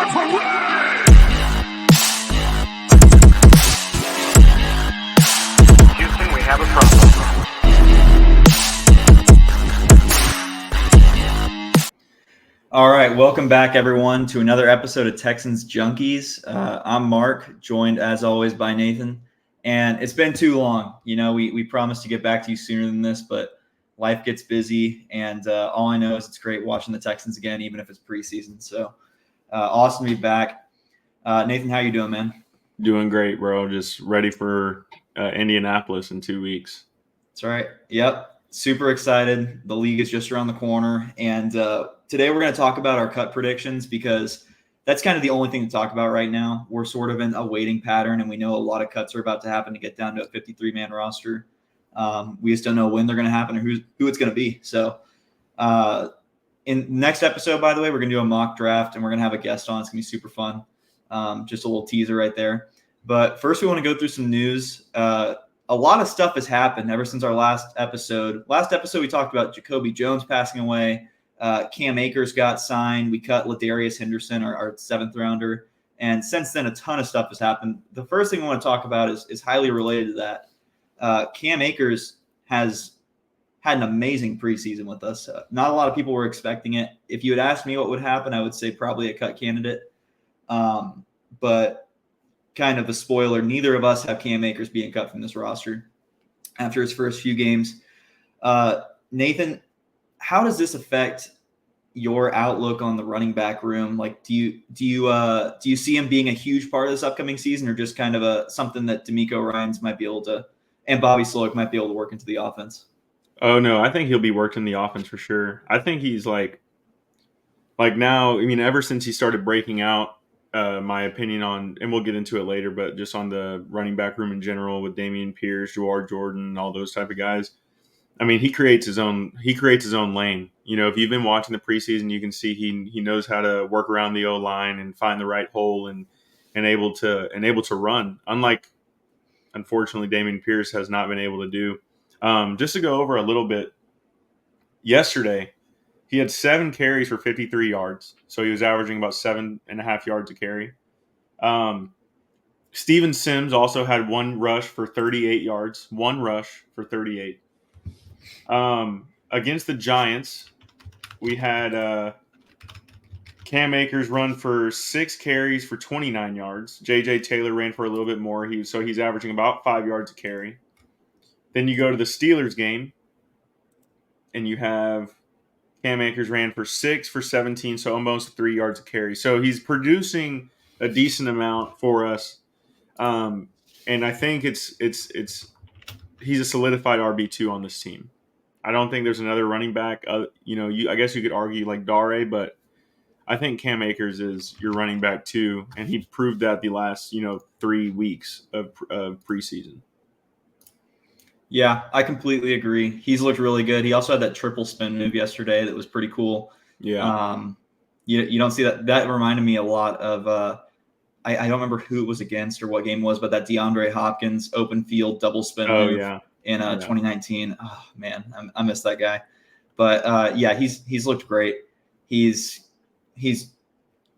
Houston, we have a problem. All right, welcome back, everyone, to another episode of Texans Junkies. I'm Mark, joined as always by Nathan, and it's been too long. You know, we promised to get back to you sooner than this, but life gets busy, and all I know is it's great watching the Texans again, even if it's preseason. So awesome to be back. Nathan, how you doing, man? Doing great, bro. Just ready for Indianapolis in 2 weeks. That's right. Yep. Super excited. The league is just around the corner. And today we're going to talk about our cut predictions because that's kind of the only thing to talk about right now. We're sort of in a waiting pattern, and we know a lot of cuts are about to happen to get down to a 53-man roster. We just don't know when they're going to happen or who it's going to be. So in next episode, by the way, we're going to do a mock draft, and we're going to have a guest on. It's going to be super fun. Just a little teaser right there. But first, we want to go through some news. A lot of stuff has happened ever since our last episode. Last episode, we talked about Jacoby Jones passing away. Cam Akers got signed. We cut Ladarius Henderson, our seventh rounder. And since then, a ton of stuff has happened. The first thing we want to talk about is highly related to that. Cam Akers has had an amazing preseason with us. Not a lot of people were expecting it. If you had asked me what would happen, I would say probably a cut candidate. But kind of a spoiler, neither of us have Cam Akers being cut from this roster after his first few games. Nathan, how does this affect your outlook on the running back room? Like, do you see him being a huge part of this upcoming season, or just kind of something that D'Amico Ryans might be able to, and Bobby Slowick might be able to work into the offense? Oh no, I think he'll be worked in the offense for sure. I think he's like now. I mean, ever since he started breaking out. My opinion on, and we'll get into it later, but just on the running back room in general with Dameon Pierce, Jawar Jordan, all those type of guys. I mean, he creates his own lane. You know, if you've been watching the preseason, you can see he knows how to work around the O-line and find the right hole and able to run. Unlike, unfortunately, Dameon Pierce has not been able to do. Just to go over a little bit, yesterday, he had 7 carries for 53 yards, so he was averaging about 7.5 yards a carry. Steven Sims also had 1 rush for 38 yards. 1 rush for 38. Against the Giants, we had Cam Akers run for 6 carries for 29 yards. J.J. Taylor ran for a little bit more. He's averaging about 5 yards a carry. Then you go to the Steelers game, and you have Cam Akers ran for 6 for 17, so almost 3 yards a carry. So he's producing a decent amount for us, and I think he's a solidified RB2 on this team. I don't think there's another running back. I guess you could argue like Dare, but I think Cam Akers is your running back too, and he proved that the last 3 weeks of preseason. Yeah, I completely agree. He's looked really good. He also had that triple spin move yesterday that was pretty cool. Yeah. You don't see that. That reminded me a lot of I don't remember who it was against or what game it was, but that DeAndre Hopkins open field double spin move in 2019. Oh man, I miss that guy. But he's looked great. He's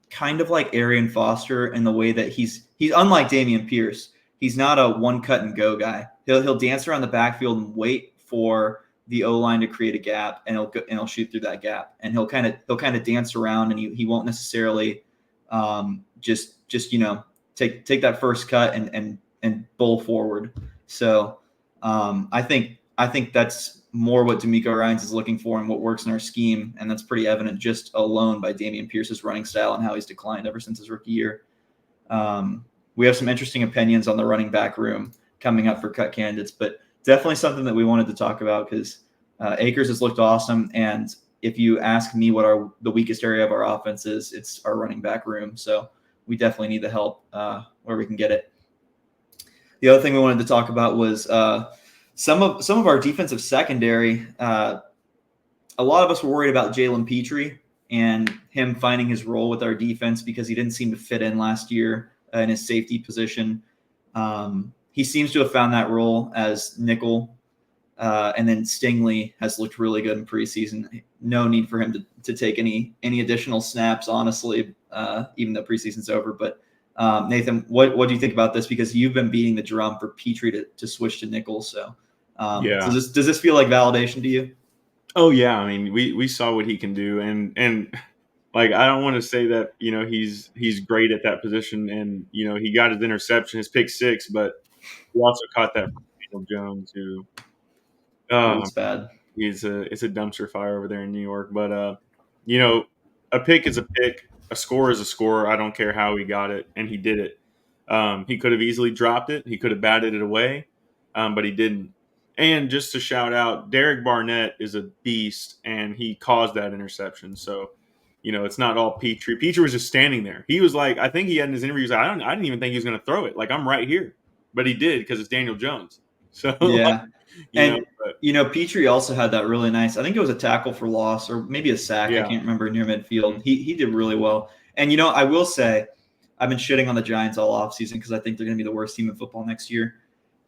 kind of like Arian Foster in the way that he's unlike Dameon Pierce. He's not a one cut and go guy. He'll dance around the backfield and wait for the O-line to create a gap, and he'll shoot through that gap. And he'll kind of dance around, and he won't necessarily just take that first cut and bowl forward. So I think that's more what D'Amico Ryans is looking for and what works in our scheme, and that's pretty evident just alone by Dameon Pierce's running style and how he's declined ever since his rookie year. We have some interesting opinions on the running back room coming up for cut candidates, but definitely something that we wanted to talk about because Akers has looked awesome. And if you ask me what the weakest area of our offense is, it's our running back room. So we definitely need the help where we can get it. The other thing we wanted to talk about was some of our defensive secondary. A lot of us were worried about Jalen Petrie and him finding his role with our defense because he didn't seem to fit in last year in his safety position. He seems to have found that role as nickel And then Stingley has looked really good in preseason. No need for him to take any additional snaps, honestly, even though preseason's over. But Nathan, what do you think about this? Because you've been beating the drum for Petrie to switch to nickel. So does this feel like validation to you? Oh yeah, I mean we saw what he can do, and like I don't want to say that he's great at that position, and he got his interception, his pick six, but he also caught that from Daniel Jones, who It's bad. it's a dumpster fire over there in New York. But a pick is a pick, a score is a score. I don't care how he got it, and he did it. He could have easily dropped it. He could have batted it away, but he didn't. And just to shout out, Derek Barnett is a beast, and he caused that interception. So, it's not all Petrie. Petrie was just standing there. He was like, I think he had in his interviews, I didn't even think he was going to throw it. Like, I'm right here. But he did because it's Daniel Jones. So, yeah. but Petrie also had that really nice, I think it was a tackle for loss or maybe a sack. Yeah. I can't remember, near midfield. He did really well. And, I will say, I've been shitting on the Giants all offseason because I think they're going to be the worst team in football next year.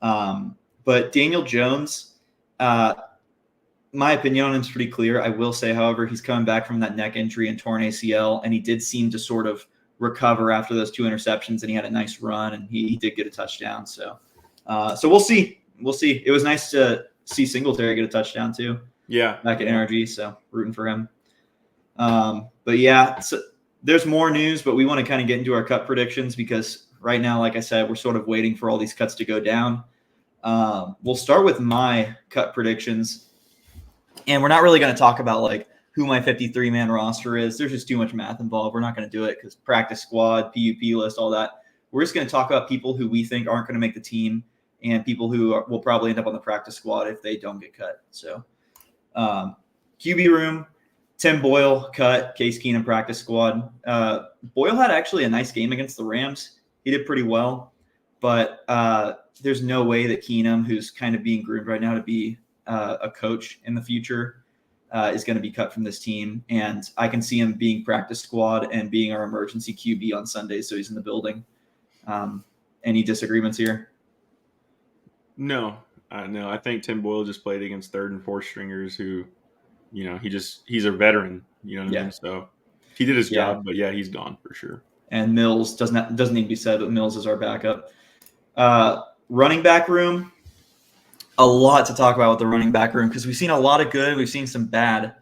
But Daniel Jones, my opinion on him is pretty clear. I will say, however, he's coming back from that neck injury and torn ACL, and he did seem to sort of recover after those 2 interceptions, and he had a nice run, and he did get a touchdown. So we'll see. We'll see. It was nice to see Singletary get a touchdown too. Yeah. Back at NRG, so rooting for him. But yeah, so there's more news, but we want to kind of get into our cut predictions because right now, like I said, we're sort of waiting for all these cuts to go down. We'll start with my cut predictions, and we're not really going to talk about like who my 53-man roster is. There's just too much math involved. We're not going to do it because practice squad, PUP list, all that. We're just going to talk about people who we think aren't going to make the team and people who will probably end up on the practice squad if they don't get cut. So QB room, Tim Boyle cut, Case Keenum practice squad. Boyle had actually a nice game against the Rams. He did pretty well, but there's no way that Keenum, who's kind of being groomed right now to be a coach in the future, is going to be cut from this team. And I can see him being practice squad and being our emergency QB on Sundays, so he's in the building. Any disagreements here? No. I think Tim Boyle just played against third and fourth stringers who, he's a veteran, I mean? So he did his job, but yeah, he's gone for sure. And Mills doesn't need to be said, but Mills is our backup. Running back room, a lot to talk about with the running back room because we've seen a lot of good, we've seen some bad.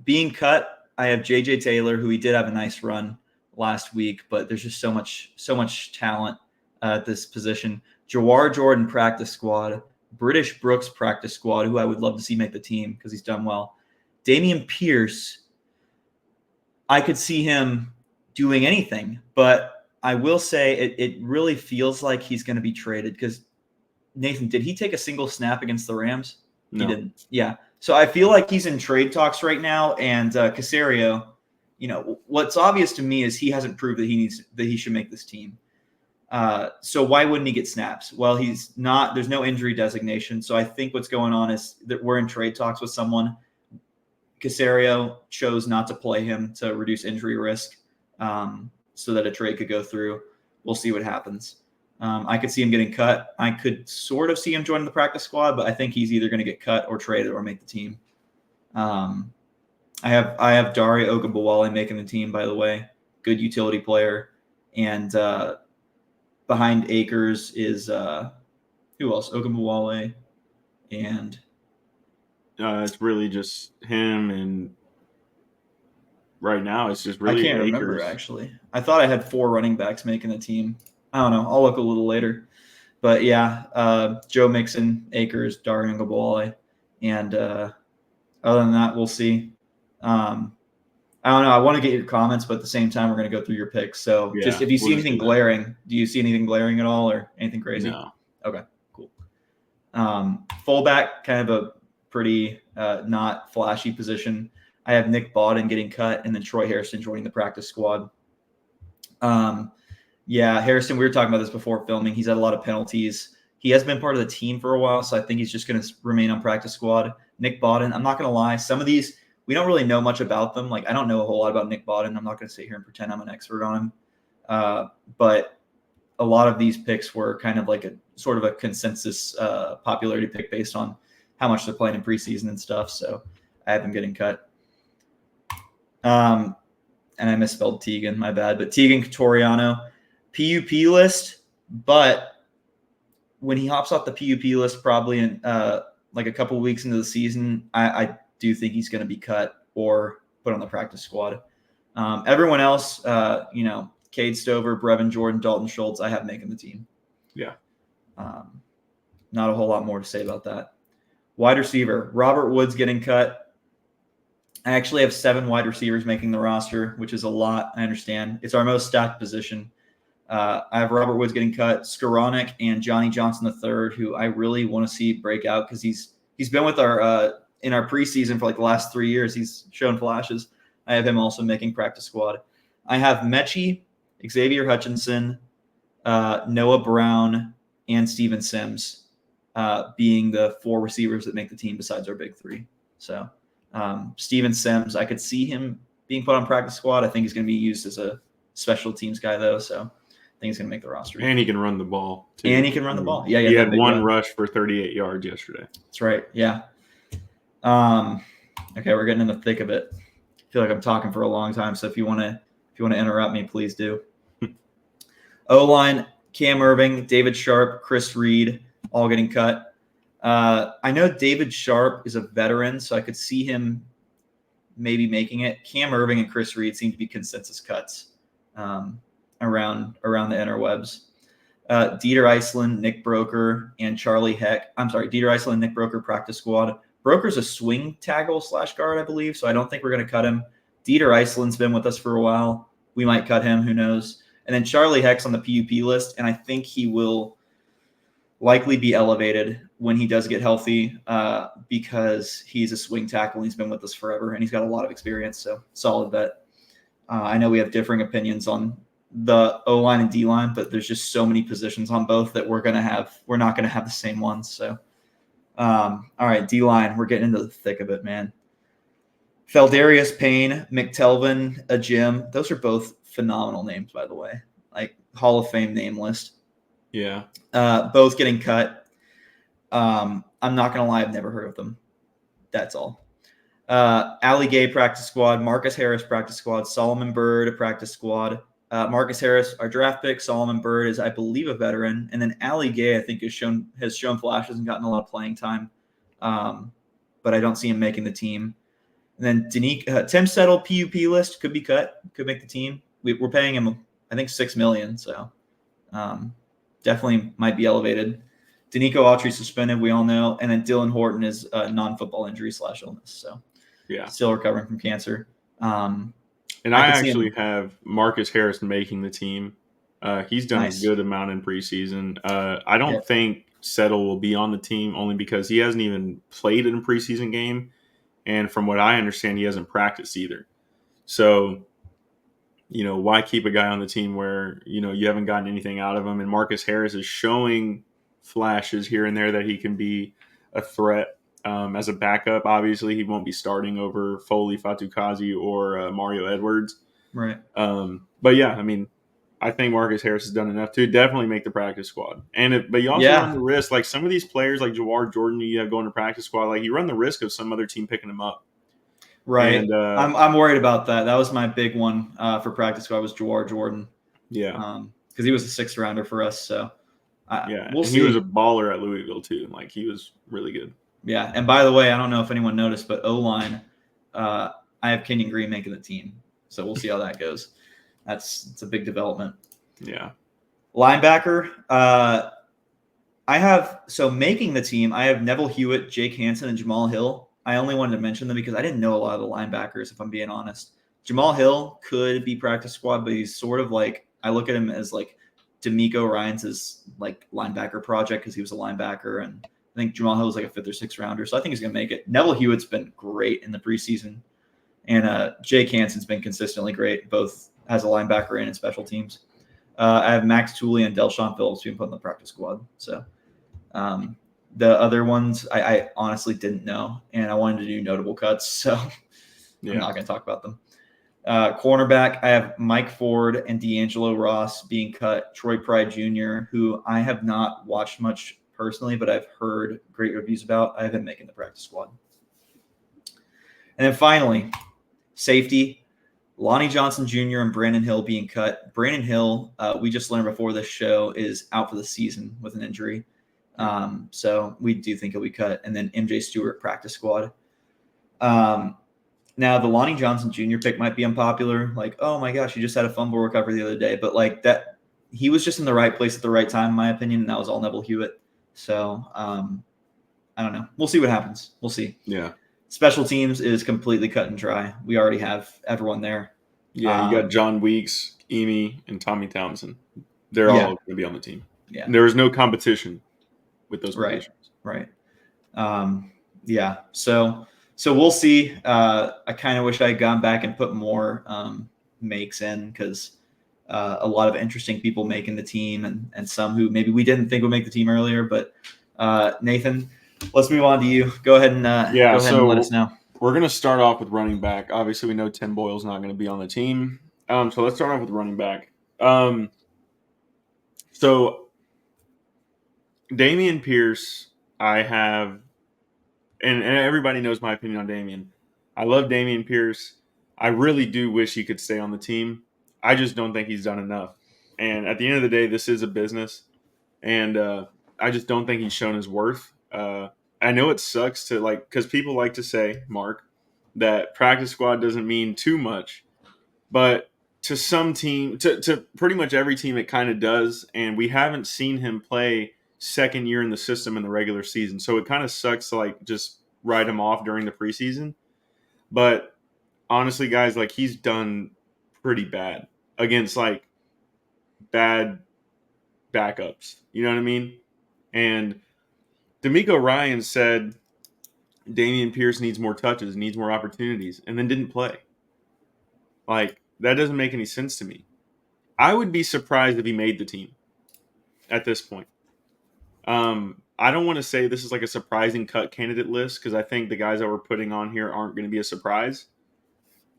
Being cut, I have JJ Taylor, who he did have a nice run last week, but there's just so much talent at this position. Jawar Jordan practice squad, British Brooks practice squad, who I would love to see make the team because he's done well. Damian Pierce, I could see him doing anything, but I will say it really feels like he's going to be traded because, Nathan, did he take a single snap against the Rams? No. He didn't. Yeah. So I feel like he's in trade talks right now, and Caserio, what's obvious to me is he hasn't proved that he should make this team. So why wouldn't he get snaps? Well, he's not. There's no injury designation, so I think what's going on is that we're in trade talks with someone. Caserio chose not to play him to reduce injury risk, so that a trade could go through. We'll see what happens. I could see him getting cut. I could sort of see him joining the practice squad, but I think he's either going to get cut or traded or make the team. I have Dario Ogunbowale making the team, by the way. Good utility player. And behind Akers is who else? Ogunbowale and it's really just him, and right now it's just really I can't remember, actually. I thought I had 4 running backs making the team. I don't know. I'll look a little later. But yeah, Joe Mixon, Akers, Dario Ogunbowale, and other than that, we'll see. I don't know. I want to get your comments, but at the same time, we're going to go through your picks. So just if you see anything glaring, do you see anything glaring at all or anything crazy? No. Okay, cool. Fullback, kind of a pretty not flashy position. I have Nick Bawden getting cut and then Troy Harrison joining the practice squad. Yeah, Harrison, we were talking about this before filming. He's had a lot of penalties. He has been part of the team for a while, so I think he's just going to remain on practice squad. Nick Bawden, I'm not going to lie. Some of these, we don't really know much about them. Like, I don't know a whole lot about Nick Bawden. I'm not going to sit here and pretend I'm an expert on him. But a lot of these picks were kind of like a sort of a consensus popularity pick based on how much they're playing in preseason and stuff. So I have them getting cut. And I misspelled Teagan, my bad. But Teagan Catoriano, PUP list, but when he hops off the PUP list, probably in like a couple weeks into the season, I do think he's going to be cut or put on the practice squad. Everyone else, Cade Stover, Brevin Jordan, Dalton Schultz, I have making the team. Yeah. Not a whole lot more to say about that. Wide receiver, Robert Woods getting cut. I actually have 7 wide receivers making the roster, which is a lot. I understand. It's our most stacked position. I have Robert Woods getting cut, Skoranek and Johnny Johnson III, who I really want to see break out because he's been with our in our preseason for like the last 3 years. He's shown flashes. I have him also making practice squad. I have Mechie, Xavier Hutchinson, Noah Brown, and Steven Sims being the 4 receivers that make the team besides our big 3. So Steven Sims, I could see him being put on practice squad. I think he's going to be used as a special teams guy, though. So I think he's going to make the roster. And he can run the ball, too. And he can run the ball. Yeah, he had 1 rush for 38 yards yesterday. That's right. Yeah. Okay, we're getting in the thick of it. I feel like I'm talking for a long time, so if you want to interrupt me, please do. O-line, Cam Irving, David Sharp, Chris Reed, all getting cut. I know David Sharp is a veteran, so I could see him maybe making it. Cam Irving and Chris Reed seem to be consensus cuts around the interwebs. Dieter Iceland, Nick Broker, and Charlie Heck. I'm sorry, Dieter Iceland, Nick Broker, practice squad. Broker's a swing tackle / guard, I believe, so I don't think we're going to cut him. Dieter Iceland's been with us for a while. We might cut him, who knows. And then Charlie Heck's on the PUP list, and I think he will likely be elevated when he does get healthy because he's a swing tackle and he's been with us forever, and he's got a lot of experience, so solid bet. I know we have differing opinions on the O-line and D-line, but there's just so many positions on both that we're not going to have the same ones, so. All right, D-line, we're getting into the thick of it, man. Feldarius Payne, McTelvin, a Jim. Those are both phenomenal names, by the way. Like Hall of Fame name list. Yeah. Both getting cut. I'm not going to lie, I've never heard of them. That's all. Ali Gay practice squad, Marcus Harris practice squad, Solomon Byrd practice squad. Marcus Harris, our draft pick. Solomon Byrd is, I believe, a veteran, and then Ali Gay, I think, has shown flashes and gotten a lot of playing time, but I don't see him making the team. And then Tim Settle PUP list could be cut, could make the team. We're paying him, I think, $6 million, so definitely might be elevated. Danico Autry suspended, we all know, and then Dylan Horton is a non-football injury / illness, so yeah, still recovering from cancer. And I actually have Marcus Harris making the team. He's done a good amount in preseason. I don't think Settle will be on the team only because he hasn't even played in a preseason game. And from what I understand, he hasn't practiced either. So, why keep a guy on the team where, you haven't gotten anything out of him? And Marcus Harris is showing flashes here and there that he can be a threat. As a backup, obviously, he won't be starting over Foley, Fatukazi, or Mario Edwards. Right. But yeah, I think Marcus Harris has done enough to definitely make the practice squad. But you also run the risk, like some of these players, like Jawar Jordan, you have going to practice squad, like you run the risk of some other team picking him up. Right. And, I'm worried about that. That was my big one for practice squad was Jawar Jordan. Yeah. Because he was a 6th rounder for us. So we'll see. He was a baller at Louisville too. Like he was really good. Yeah, and by the way, I don't know if anyone noticed, but O-line, I have Kenyon Green making the team, so we'll see how that goes. It's a big development. Yeah. Linebacker, making the team, I have Neville Hewitt, Jake Hansen, and Jamal Hill. I only wanted to mention them because I didn't know a lot of the linebackers, if I'm being honest. Jamal Hill could be practice squad, but he's sort of like, I look at him as like D'Amico Ryans' like linebacker project because he was a linebacker, and I think Jamal Hill is like a 5th or 6th rounder, so I think he's going to make it. Neville Hewitt's been great in the preseason, and Jake Hansen's been consistently great, both as a linebacker and in special teams. I have Max Tooley and Delshon Phillips being put in the practice squad. So the other ones I honestly didn't know, and I wanted to do notable cuts, so I'm not going to talk about them. Cornerback, I have Mike Ford and D'Angelo Ross being cut. Troy Pride Jr., who I have not watched much personally, but I've heard great reviews about. I have him making the practice squad. And then finally, safety, Lonnie Johnson Jr. and Brandon Hill being cut. Brandon Hill, we just learned before this show, is out for the season with an injury. So we do think he'll be cut. And then MJ Stewart, practice squad. Now, the Lonnie Johnson Jr. pick might be unpopular. Like, oh my gosh, he just had a fumble recovery the other day. But like that, he was just in the right place at the right time, in my opinion. And that was all Neville Hewitt. So I don't know. We'll see what happens. We'll see. Yeah. Special teams is completely cut and dry. We already have everyone there. Yeah, you got John Weeks, Emi, and Tommy Townsend. They're all going to be on the team. Yeah. And there is no competition with those positions. Right. Yeah. So we'll see. I kind of wish I had gone back and put more makes in because a lot of interesting people making the team and some who maybe we didn't think would make the team earlier. But Nathan, let's move on to you. Go ahead and and let us know. We're going to start off with running back. Obviously, we know Tim Boyle's not going to be on the team. So let's start off with running back. So Dameon Pierce, I have, and everybody knows my opinion on Dameon. I love Dameon Pierce. I really do wish he could stay on the team. I just don't think he's done enough. And at the end of the day, this is a business. And I just don't think he's shown his worth. I know it sucks to because people like to say, Mark, that practice squad doesn't mean too much, but to some team, to pretty much every team, it kind of does. And we haven't seen him play second year in the system in the regular season. So it kind of sucks to just write him off during the preseason. But honestly, guys, he's done pretty bad against bad backups. You know what I mean? And D'Amico Ryan said Dameon Pierce needs more touches, needs more opportunities, and then didn't play. That doesn't make any sense to me. I would be surprised if he made the team at this point. I don't want to say this is a surprising cut candidate list because I think the guys that we're putting on here aren't going to be a surprise.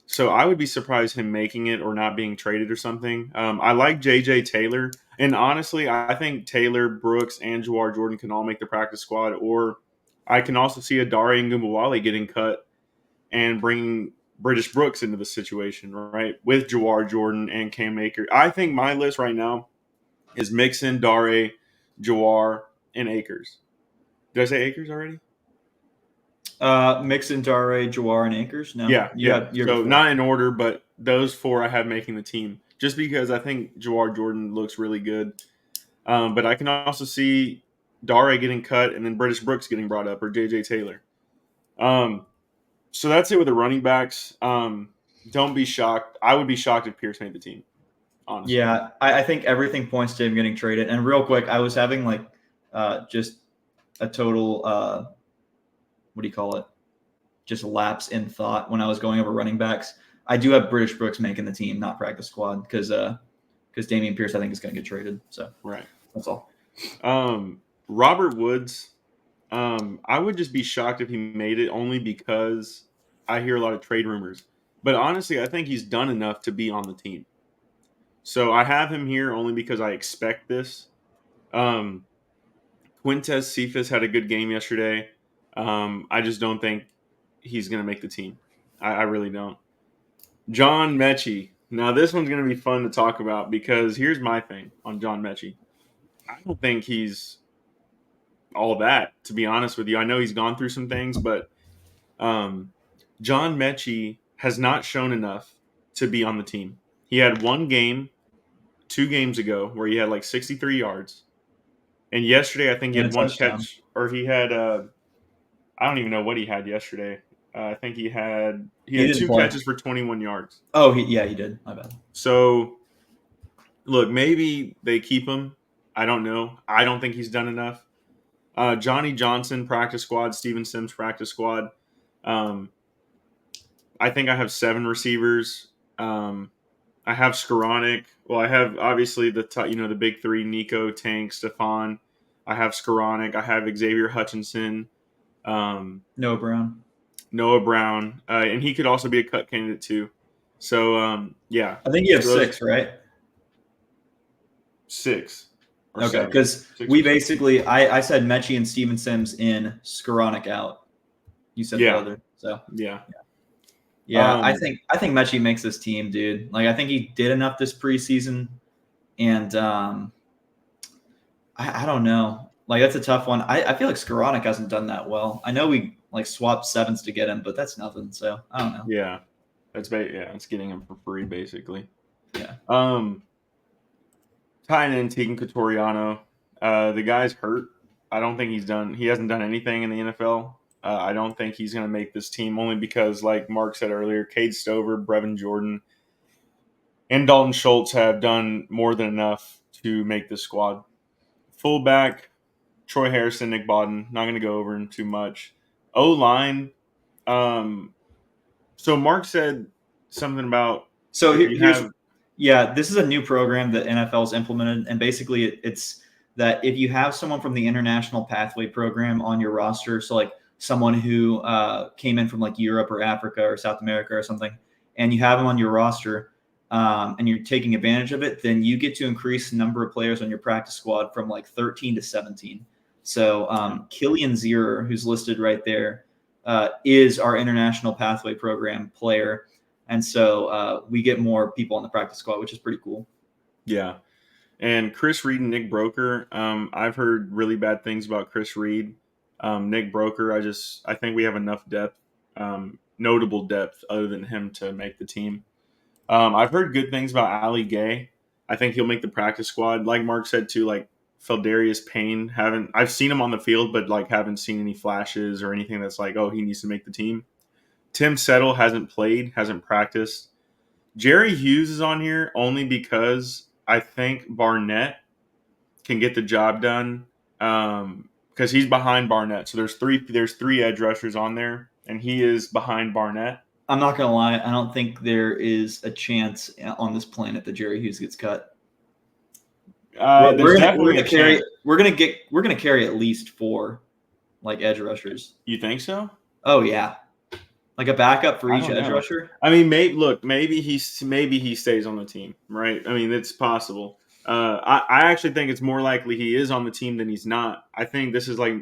So I would be surprised him making it or not being traded or something. I like J.J. Taylor. And honestly, I think Taylor, Brooks, and Jawar Jordan can all make the practice squad. Or I can also see Adare Ngumbawale getting cut and bringing British Brooks into the situation, right? With Jawar Jordan and Cam Akers. I think my list right now is Mixon, Dare, Jawar, and Akers. Did I say Akers already? Mixon, Dare, Jawar, and Akers. No, yeah. So not in order, but those four I have making the team, just because I think Jawar Jordan looks really good. But I can also see Dare getting cut and then British Brooks getting brought up or J.J. Taylor. So that's it with the running backs. Don't be shocked. I would be shocked if Pierce made the team. Honestly. Yeah, I think everything points to him getting traded. And real quick, I was having just a total what do you call it? Just lapse in thought when I was going over running backs. I do have British Brooks making the team, not practice squad, because Dameon Pierce I think is going to get traded. So right, that's all. Robert Woods, I would just be shocked if he made it only because I hear a lot of trade rumors. But honestly, I think he's done enough to be on the team. So I have him here only because I expect this. Quintez Cephas had a good game yesterday. I just don't think he's going to make the team. I really don't. John Mechie. Now, this one's going to be fun to talk about because here's my thing on John Mechie. I don't think he's all that, to be honest with you. I know he's gone through some things, but John Mechie has not shown enough to be on the team. He had one game 2 games ago where he had 63 yards. And yesterday, I think he had one catch, or he had I don't even know what he had yesterday. I think he had 2 catches for 21 yards. Oh, he did. My bad. So, look, maybe they keep him. I don't know. I don't think he's done enough. Johnny Johnson, practice squad. Steven Sims, practice squad. I think I have 7 receivers. I have Skoranek. Well, I have obviously the big 3: Nico, Tank, Stephon. I have Skoranek. I have Xavier Hutchinson. Noah Brown, and he could also be a cut candidate too. So yeah, I think you have so 6, right? 6 or Okay, 7. because 6 we or 7. basically I said Mechie and Steven Sims in, Skoranek out. You said the Yeah, other. So yeah. yeah, I think Mechie makes this team, dude. Like I think he did enough this preseason, and I don't know. Like that's a tough one. I feel like Skoranek hasn't done that well. I know we like swapped 7s to get him, but that's nothing. So I don't know. Yeah, it's getting him for free basically. Yeah. Tying in Tegan Cotoriano, the guy's hurt. I don't think he hasn't done anything in the NFL. I don't think he's going to make this team only because, like Mark said earlier, Cade Stover, Brevin Jordan, and Dalton Schultz have done more than enough to make this squad. Fullback, Troy Harrison, Nick Bodden. Not going to go over him too much. O-line. So Mark said something about So if you here's have yeah, this is a new program that NFL's implemented, and basically it's that if you have someone from the International Pathway Program on your roster, so like someone who came in from like Europe or Africa or South America or something, and you have them on your roster, and you're taking advantage of it, then you get to increase the number of players on your practice squad from like 13 to 17. So Killian Zierer, who's listed right there, is our International Pathway Program player. And so we get more people on the practice squad, which is pretty cool. Yeah. And Chris Reed and Nick Broker, I've heard really bad things about Chris Reed. Nick Broker, I think we have enough depth, notable depth other than him to make the team. I've heard good things about Ali Gay. I think he'll make the practice squad. Like Mark said too, like Feldarius Payne, I've seen him on the field, but like haven't seen any flashes or anything that's like, oh, he needs to make the team. Tim Settle hasn't practiced. Jerry Hughes is on here only because I think Barnett can get the job done because he's behind Barnett. So there's three edge rushers on there, and he is behind Barnett. I'm not gonna lie, I don't think there is a chance on this planet that Jerry Hughes gets cut. We're gonna carry at least 4 like edge rushers. You think so? Oh yeah, like a backup for each edge rusher. I mean, maybe he stays on the team, right? I mean, it's possible. I actually think it's more likely he is on the team than he's not. I think this is like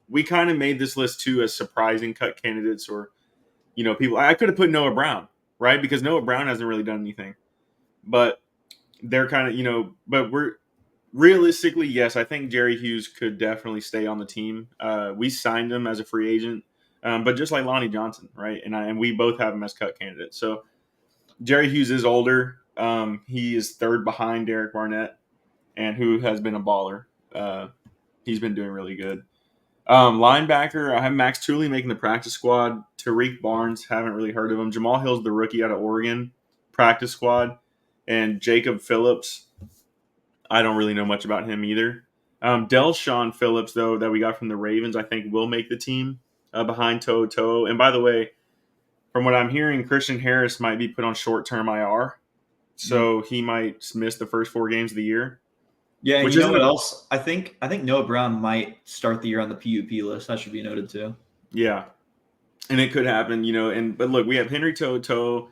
we kind of made this list too as surprising cut candidates or people. I could have put Noah Brown, right? Because Noah Brown hasn't really done anything, but they're kind of but we're realistically, yes, I think Jerry Hughes could definitely stay on the team. We signed him as a free agent. But just like Lonnie Johnson, right? And we both have him as cut candidates. So Jerry Hughes is older. He is third behind Derek Barnett, and who has been a baller. He's been doing really good. Linebacker, I have Max Tooley making the practice squad. Tariq Barnes, haven't really heard of him. Jamal Hill's the rookie out of Oregon, practice squad. And Jacob Phillips, I don't really know much about him either. Delshawn Phillips, though, that we got from the Ravens, I think will make the team. Behind Toto. And by the way, from what I'm hearing, Christian Harris might be put on short-term IR. So he might miss the first 4 games of the year. Yeah, and you know what else? I think Noah Brown might start the year on the PUP list. That should be noted too. Yeah. And it could happen, but look, we have Henry Toto,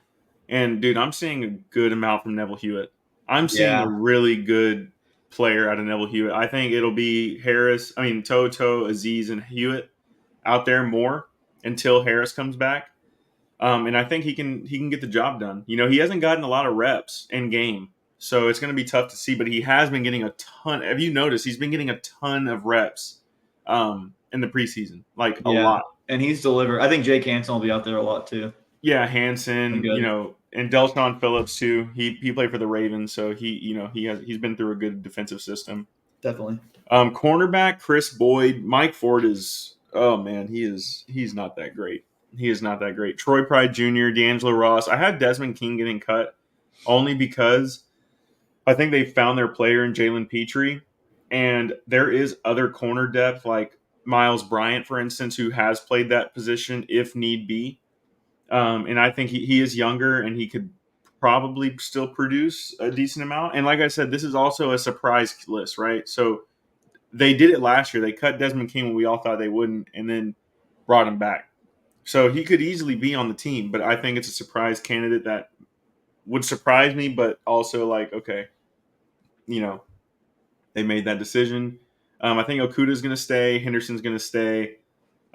and dude, I'm seeing a good amount from Neville Hewitt. I'm seeing a really good player out of Neville Hewitt. I think it'll be Toto, Aziz, and Hewitt out there more until Harris comes back. And I think he can get the job done. He hasn't gotten a lot of reps in game, so it's going to be tough to see, but he has been getting a ton. Have you noticed he's been getting a ton of reps in the preseason, like a lot. And he's delivered. I think Jake Hansen will be out there a lot too. Yeah, Hansen, and Delshawn Phillips too. He played for the Ravens, so he's been through a good defensive system. Definitely. Cornerback Chris Boyd, Mike Ford is he's not that great. He is not that great. Troy Pride Jr., D'Angelo Ross. I had Desmond King getting cut only because I think they found their player in Jalen Petrie, and there is other corner depth like Miles Bryant, for instance, who has played that position if need be. And I think he is younger and he could probably still produce a decent amount. And like I said, this is also a surprise list, right? So they did it last year. They cut Desmond King when we all thought they wouldn't, and then brought him back. So he could easily be on the team, but I think it's a surprise candidate that would surprise me, but also like, okay, they made that decision. I think Okuda's going to stay. Henderson's going to stay.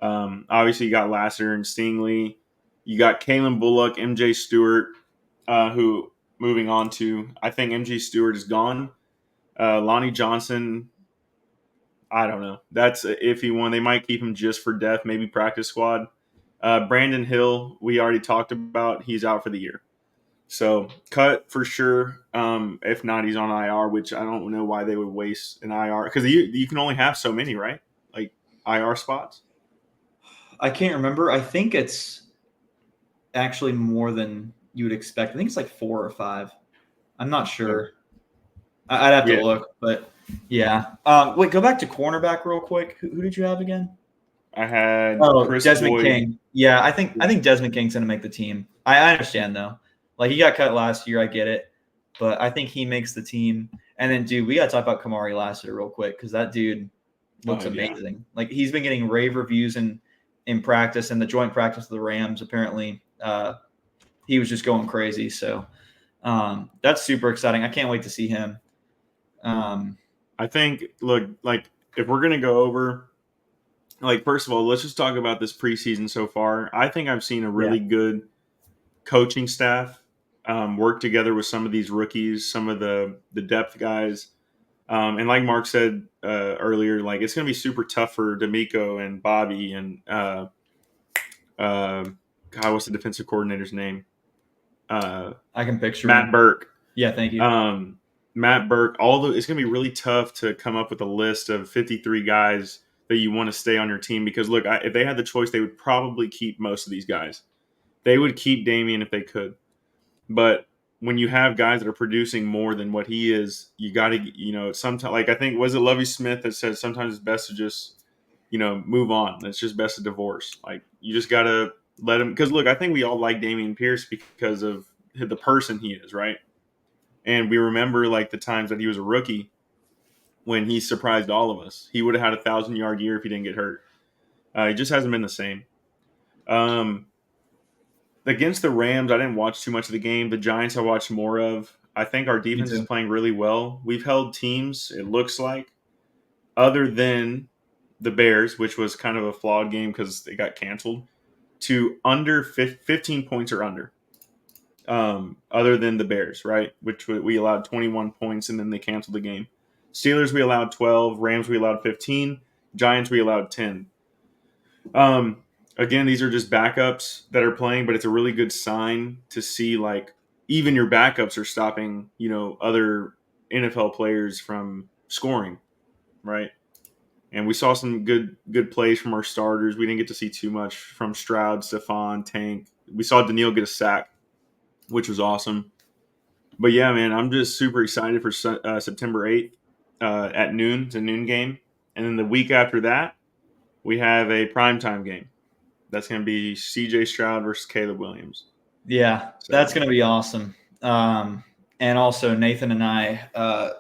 Obviously, you got Lasser and Stingley. You got Kalen Bullock, MJ Stewart, who moving on to, I think MJ Stewart is gone. Lonnie Johnson, I don't know. That's an iffy one. They might keep him just for depth, maybe practice squad. Brandon Hill, we already talked about. He's out for the year. So cut for sure. If not, he's on IR, which I don't know why they would waste an IR because you can only have so many, right? Like IR spots. I can't remember. I think it's actually more than you would expect. I think it's like 4 or 5. I'm not sure. I'd have to look, but yeah. Wait, go back to cornerback real quick. Who did you have again? I had Chris Desmond Boyd. King. Yeah, I think Desmond King's going to make the team. I understand though. Like he got cut last year, I get it, but I think he makes the team. And then, dude, we got to talk about Kamari Lassiter real quick because that dude looks amazing. Yeah. Like he's been getting rave reviews in practice and the joint practice of the Rams. Apparently, he was just going crazy. So that's super exciting. I can't wait to see him. I think, look, like if we're going to go over, like, first of all, let's just talk about this preseason so far. I think I've seen a really good coaching staff work together with some of these rookies, some of the depth guys. And like Mark said earlier, like it's going to be super tough for D'Amico and Bobby and God, what's the defensive coordinator's name? I can picture Matt Burke. Yeah, thank you. Matt Burke. It's going to be really tough to come up with a list of 53 guys that you want to stay on your team because look, if they had the choice, they would probably keep most of these guys. They would keep Damian if they could. But when you have guys that are producing more than what he is, you got to, sometimes, like I think, was it Lovie Smith that said sometimes it's best to just, move on. It's just best to divorce. Like you just got to let him. Because look, I think we all like Dameon Pierce because of the person he is, right? And we remember like the times that he was a rookie when he surprised all of us. He would have had a 1,000-yard year if he didn't get hurt. He just hasn't been the same. Against the Rams, I didn't watch too much of the game. The Giants I watched more of. I think our defense is playing really well. We've held teams, it looks like, other than the Bears, which was kind of a flawed game because they got canceled, to under 15 points or under. Other than the Bears, right? Which we allowed 21 points and then they canceled the game. Steelers, we allowed 12. Rams, we allowed 15. Giants, we allowed 10. Again, these are just backups that are playing, but it's a really good sign to see like even your backups are stopping, other NFL players from scoring, right? And we saw some good plays from our starters. We didn't get to see too much from Stroud, Stephon, Tank. We saw Daniil get a sack, which was awesome. But yeah, man, I'm just super excited for September 8th at noon. It's a noon game. And then the week after that, we have a primetime game. That's going to be CJ Stroud versus Caleb Williams. Yeah, so that's going to be awesome. And also Nathan and I,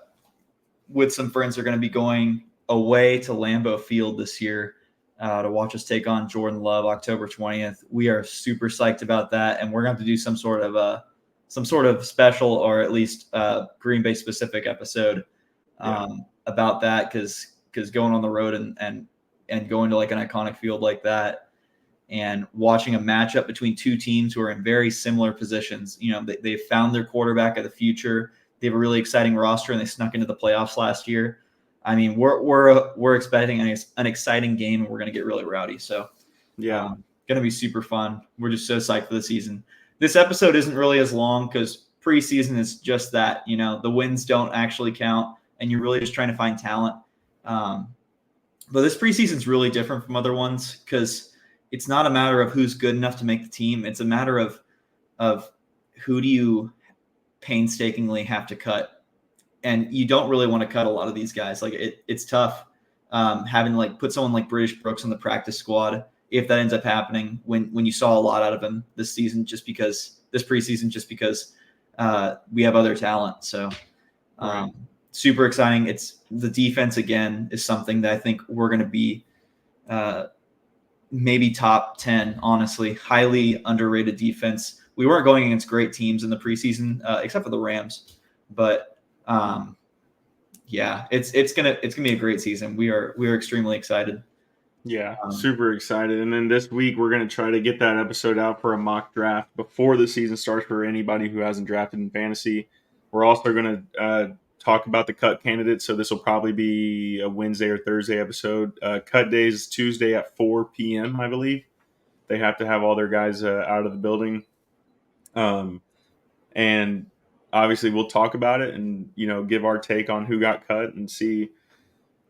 with some friends, are going to be going away to Lambeau Field this year to watch us take on Jordan Love October 20th. We are super psyched about that, and we're going to have to do some sort of special or at least Green Bay specific episode about that because going on the road and going to like an iconic field like that and watching a matchup between two teams who are in very similar positions. They've found their quarterback of the future. They have a really exciting roster, and they snuck into the playoffs last year. I mean, we're expecting an exciting game, and we're going to get really rowdy. So, going to be super fun. We're just so psyched for the season. This episode isn't really as long because preseason is just that. The wins don't actually count, and you're really just trying to find talent. But this preseason is really different from other ones because it's not a matter of who's good enough to make the team. It's a matter of who do you painstakingly have to cut. And you don't really want to cut a lot of these guys. Like it's tough having to like put someone like British Brooks on the practice squad if that ends up happening when you saw a lot out of him this season, this preseason, just because we have other talent. So super exciting. It's the defense again is something that I think we're going to be maybe top 10, honestly, highly underrated defense we weren't going against great teams in the preseason, except for the Rams. But yeah, it's gonna be a great season. We are extremely excited. Yeah, super excited. And then this week we're going to try to get that episode out for a mock draft before the season starts for anybody who hasn't drafted in fantasy. We're also going to talk about the cut candidates. So this will probably be a Wednesday or Thursday episode. Cut day is Tuesday at 4 p.m., I believe. They have to have all their guys out of the building. And obviously we'll talk about it and, give our take on who got cut and see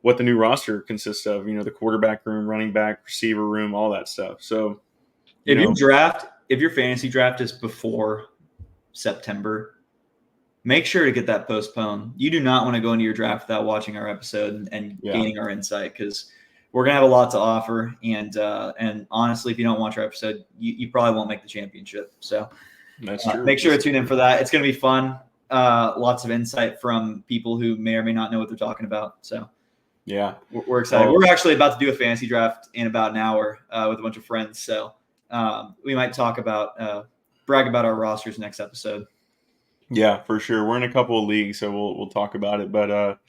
what the new roster consists of, the quarterback room, running back, receiver room, all that stuff. So if your fantasy draft is before September, make sure to get that postponed. You do not want to go into your draft without watching our episode and gaining our insight, because we're going to have a lot to offer. And honestly, if you don't watch our episode, you probably won't make the championship. So that's true. Make sure to tune in for that. It's going to be fun. Lots of insight from people who may or may not know what they're talking about. So yeah, we're excited. We're actually about to do a fantasy draft in about an hour with a bunch of friends. So we might brag about our rosters next episode. Yeah, for sure. We're in a couple of leagues, so we'll talk about it. But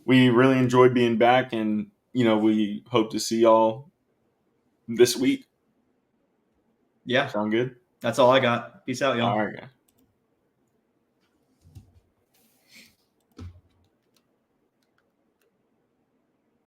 we really enjoyed being back, and we hope to see y'all this week. Yeah, sound good. That's all I got. Peace out, y'all. All right, guys.